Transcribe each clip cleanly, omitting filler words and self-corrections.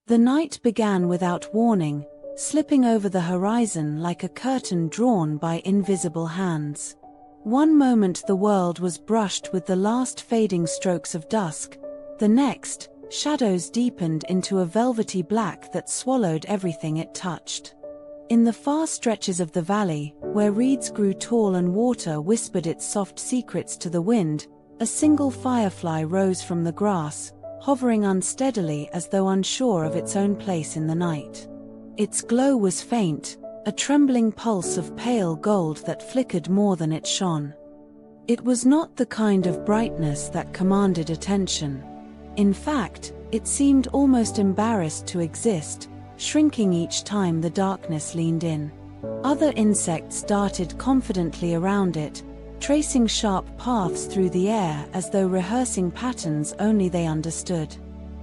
The night began without warning, slipping over the horizon like a curtain drawn by invisible hands. One moment the world was brushed with the last fading strokes of dusk, the next, shadows deepened into a velvety black that swallowed everything it touched. In the far stretches of the valley, where reeds grew tall and water whispered its soft secrets to the wind, a single firefly rose from the grass, hovering unsteadily as though unsure of its own place in the night. Its glow was faint, a trembling pulse of pale gold that flickered more than it shone. It was not the kind of brightness that commanded attention. In fact, it seemed almost embarrassed to exist, shrinking each time the darkness leaned in. Other insects darted confidently around it, tracing sharp paths through the air as though rehearsing patterns only they understood.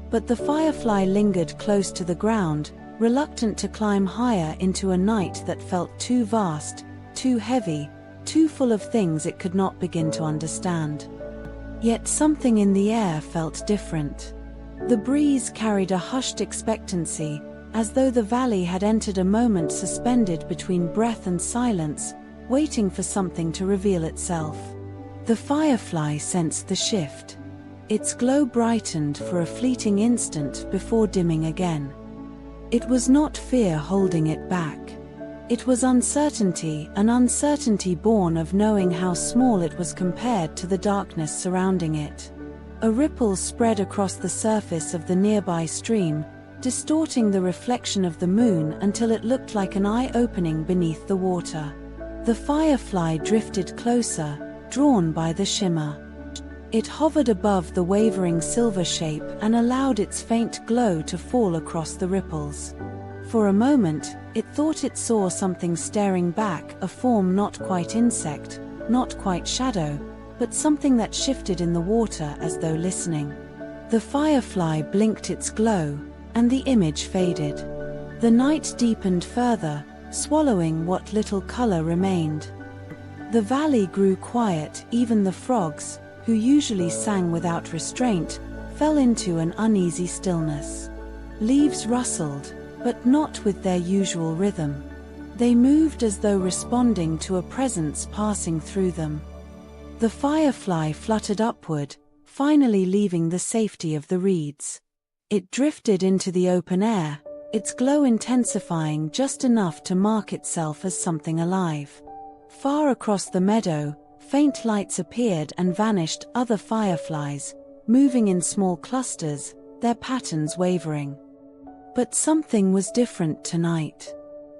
But the firefly lingered close to the ground, reluctant to climb higher into a night that felt too vast, too heavy, too full of things it could not begin to understand. Yet something in the air felt different. The breeze carried a hushed expectancy, as though the valley had entered a moment suspended between breath and silence, waiting for something to reveal itself. The firefly sensed the shift. Its glow brightened for a fleeting instant before dimming again. It was not fear holding it back. It was uncertainty, an uncertainty born of knowing how small it was compared to the darkness surrounding it. A ripple spread across the surface of the nearby stream, distorting the reflection of the moon until it looked like an eye opening beneath the water. The firefly drifted closer, drawn by the shimmer. It hovered above the wavering silver shape and allowed its faint glow to fall across the ripples. For a moment, it thought it saw something staring back, a form not quite insect, not quite shadow, but something that shifted in the water as though listening. The firefly blinked its glow, and the image faded. The night deepened further, swallowing what little color remained. The valley grew quiet, even the frogs, who usually sang without restraint, fell into an uneasy stillness. Leaves rustled, but not with their usual rhythm. They moved as though responding to a presence passing through them. The firefly fluttered upward, finally leaving the safety of the reeds. It drifted into the open air, its glow intensifying just enough to mark itself as something alive. Far across the meadow, faint lights appeared and vanished, other fireflies, moving in small clusters, their patterns wavering. But something was different tonight.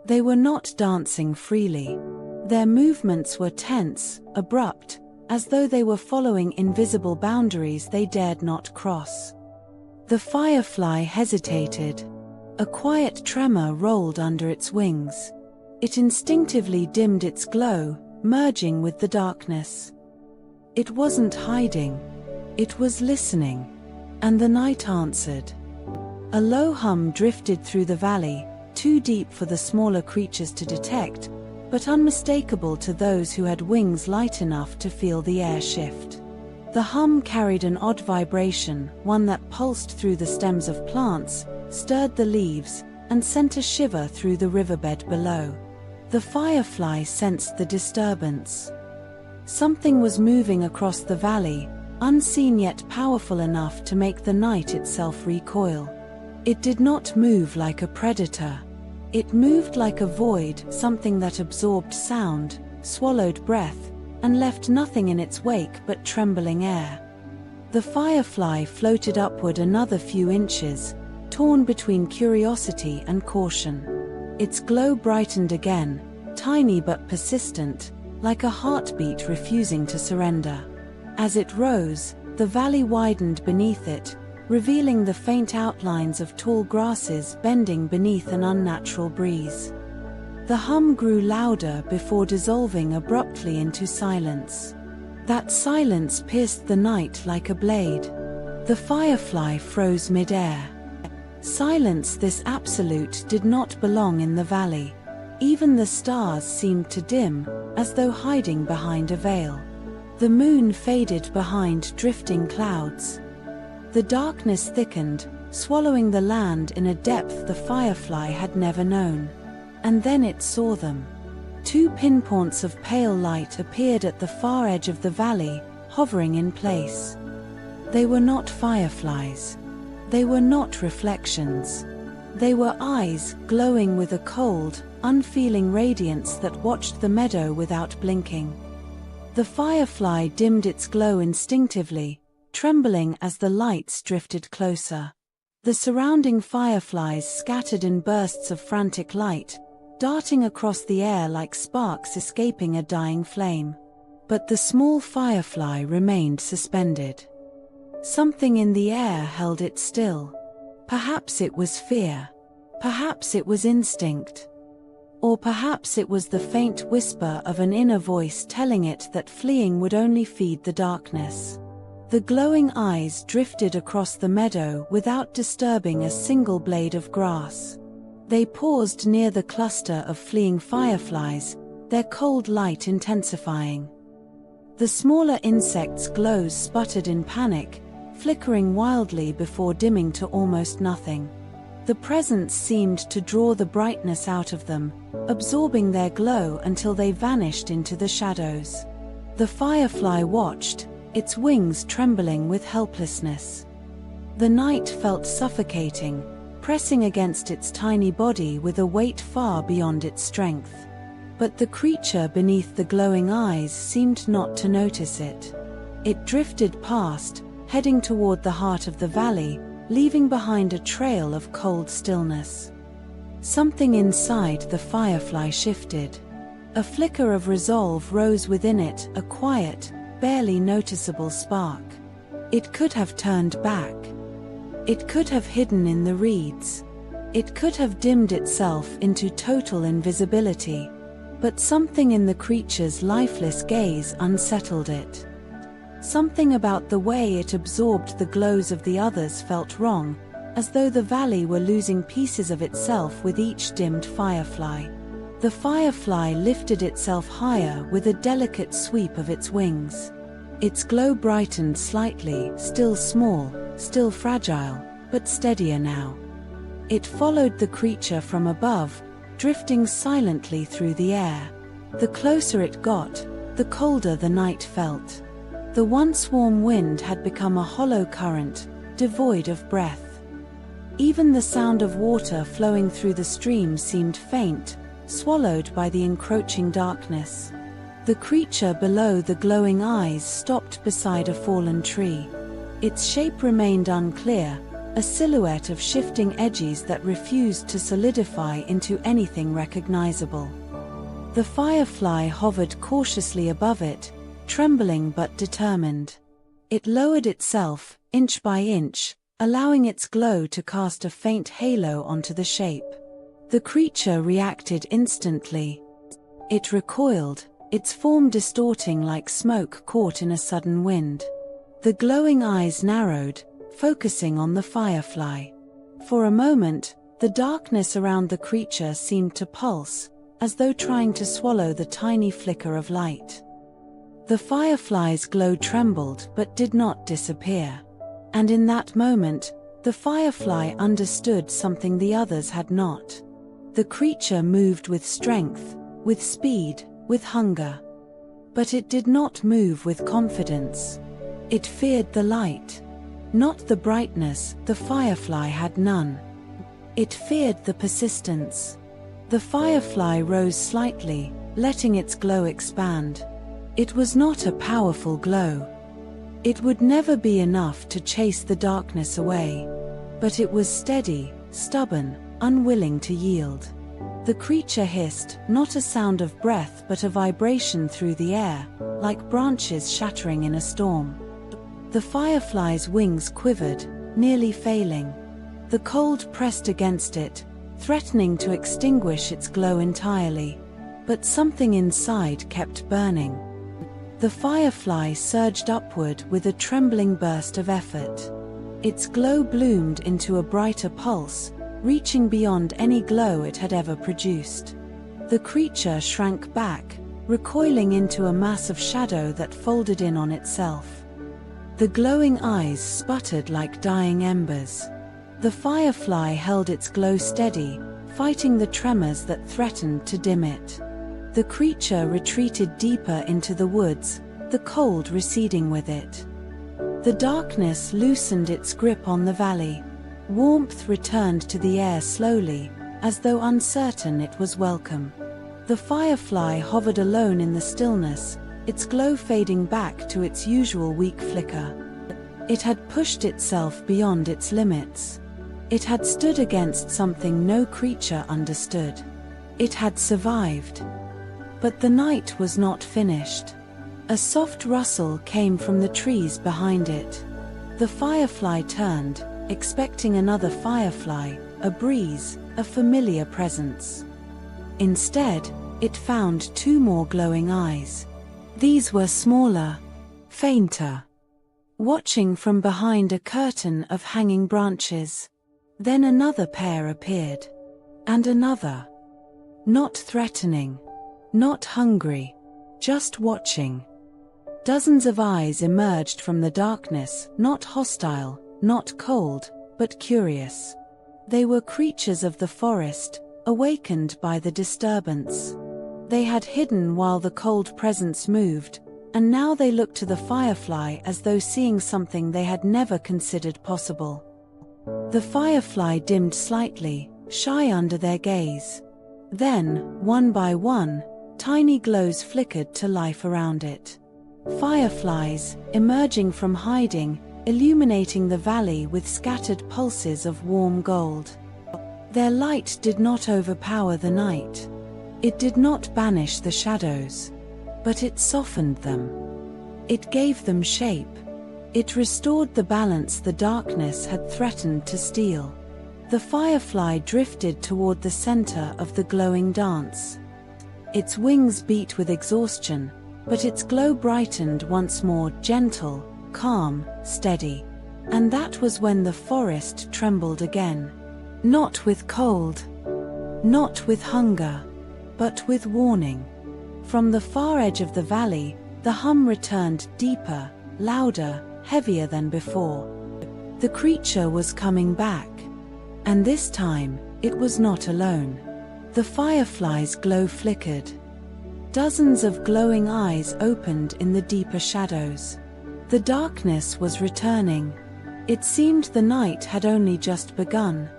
They were not dancing freely. Their movements were tense, abrupt, as though they were following invisible boundaries they dared not cross. The firefly hesitated. A quiet tremor rolled under its wings. It instinctively dimmed its glow, merging with the darkness. It wasn't hiding. It was listening. And the night answered. A low hum drifted through the valley, too deep for the smaller creatures to detect, but unmistakable to those who had wings light enough to feel the air shift. The hum carried an odd vibration, one that pulsed through the stems of plants, stirred the leaves, and sent a shiver through the riverbed below. The firefly sensed the disturbance. Something was moving across the valley, unseen yet powerful enough to make the night itself recoil. It did not move like a predator. It moved like a void, something that absorbed sound, swallowed breath, and left nothing in its wake but trembling air. The firefly floated upward another few inches, torn between curiosity and caution. Its glow brightened again, tiny but persistent, like a heartbeat refusing to surrender. As it rose, the valley widened beneath it, revealing the faint outlines of tall grasses bending beneath an unnatural breeze. The hum grew louder before dissolving abruptly into silence. That silence pierced the night like a blade. The firefly froze mid-air. Silence this absolute did not belong in the valley. Even the stars seemed to dim, as though hiding behind a veil. The moon faded behind drifting clouds. The darkness thickened, swallowing the land in a depth the firefly had never known. And then it saw them. 2 pinpoints of pale light appeared at the far edge of the valley, hovering in place. They were not fireflies. They were not reflections. They were eyes, glowing with a cold, unfeeling radiance that watched the meadow without blinking. The firefly dimmed its glow instinctively, trembling as the lights drifted closer. The surrounding fireflies scattered in bursts of frantic light, darting across the air like sparks escaping a dying flame. But the small firefly remained suspended. Something in the air held it still. Perhaps it was fear. Perhaps it was instinct. Or perhaps it was the faint whisper of an inner voice telling it that fleeing would only feed the darkness. The glowing eyes drifted across the meadow without disturbing a single blade of grass. They paused near the cluster of fleeing fireflies, their cold light intensifying. The smaller insects' glows sputtered in panic, flickering wildly before dimming to almost nothing. The presence seemed to draw the brightness out of them, absorbing their glow until they vanished into the shadows. The firefly watched, its wings trembling with helplessness. The night felt suffocating, pressing against its tiny body with a weight far beyond its strength. But the creature beneath the glowing eyes seemed not to notice it. It drifted past, heading toward the heart of the valley, leaving behind a trail of cold stillness. Something inside the firefly shifted. A flicker of resolve rose within it, a quiet, barely noticeable spark. It could have turned back. It could have hidden in the reeds. It could have dimmed itself into total invisibility. But something in the creature's lifeless gaze unsettled it. Something about the way it absorbed the glows of the others felt wrong, as though the valley were losing pieces of itself with each dimmed firefly. The firefly lifted itself higher with a delicate sweep of its wings. Its glow brightened slightly, still small, still fragile, but steadier now. It followed the creature from above, drifting silently through the air. The closer it got, the colder the night felt. The once warm wind had become a hollow current, devoid of breath. Even the sound of water flowing through the stream seemed faint, swallowed by the encroaching darkness. The creature below the glowing eyes stopped beside a fallen tree. Its shape remained unclear, a silhouette of shifting edges that refused to solidify into anything recognizable. The firefly hovered cautiously above it, trembling but determined. It lowered itself, inch by inch, allowing its glow to cast a faint halo onto the shape. The creature reacted instantly. It recoiled, its form distorting like smoke caught in a sudden wind. The glowing eyes narrowed, focusing on the firefly. For a moment, the darkness around the creature seemed to pulse, as though trying to swallow the tiny flicker of light. The firefly's glow trembled but did not disappear. And in that moment, the firefly understood something the others had not. The creature moved with strength, with speed, with hunger. But it did not move with confidence. It feared the light. Not the brightness, the firefly had none. It feared the persistence. The firefly rose slightly, letting its glow expand. It was not a powerful glow. It would never be enough to chase the darkness away. But it was steady, stubborn, unwilling to yield. The creature hissed, not a sound of breath but a vibration through the air, like branches shattering in a storm. The firefly's wings quivered, nearly failing. The cold pressed against it, threatening to extinguish its glow entirely. But something inside kept burning. The firefly surged upward with a trembling burst of effort. Its glow bloomed into a brighter pulse, reaching beyond any glow it had ever produced. The creature shrank back, recoiling into a mass of shadow that folded in on itself. The glowing eyes sputtered like dying embers. The firefly held its glow steady, fighting the tremors that threatened to dim it. The creature retreated deeper into the woods, the cold receding with it. The darkness loosened its grip on the valley. Warmth returned to the air slowly, as though uncertain it was welcome. The firefly hovered alone in the stillness, its glow fading back to its usual weak flicker. It had pushed itself beyond its limits. It had stood against something no creature understood. It had survived. But the night was not finished. A soft rustle came from the trees behind it. The firefly turned, expecting another firefly, a breeze, a familiar presence. Instead, it found two more glowing eyes. These were smaller, fainter, watching from behind a curtain of hanging branches. Then another pair appeared. And another. Not threatening. Not hungry. Just watching. Dozens of eyes emerged from the darkness, not hostile, not cold, but curious. They were creatures of the forest, awakened by the disturbance. They had hidden while the cold presence moved, and now they looked to the firefly as though seeing something they had never considered possible. The firefly dimmed slightly, shy under their gaze. Then, one by one, tiny glows flickered to life around it. Fireflies, emerging from hiding, illuminating the valley with scattered pulses of warm gold. Their light did not overpower the night. It did not banish the shadows. But it softened them. It gave them shape. It restored the balance the darkness had threatened to steal. The firefly drifted toward the center of the glowing dance. Its wings beat with exhaustion, but its glow brightened once more, gentle, calm, steady. And that was when the forest trembled again. Not with cold, not with hunger, but with warning. From the far edge of the valley, the hum returned deeper, louder, heavier than before. The creature was coming back. And this time, it was not alone. The firefly's glow flickered. Dozens of glowing eyes opened in the deeper shadows. The darkness was returning. It seemed the night had only just begun,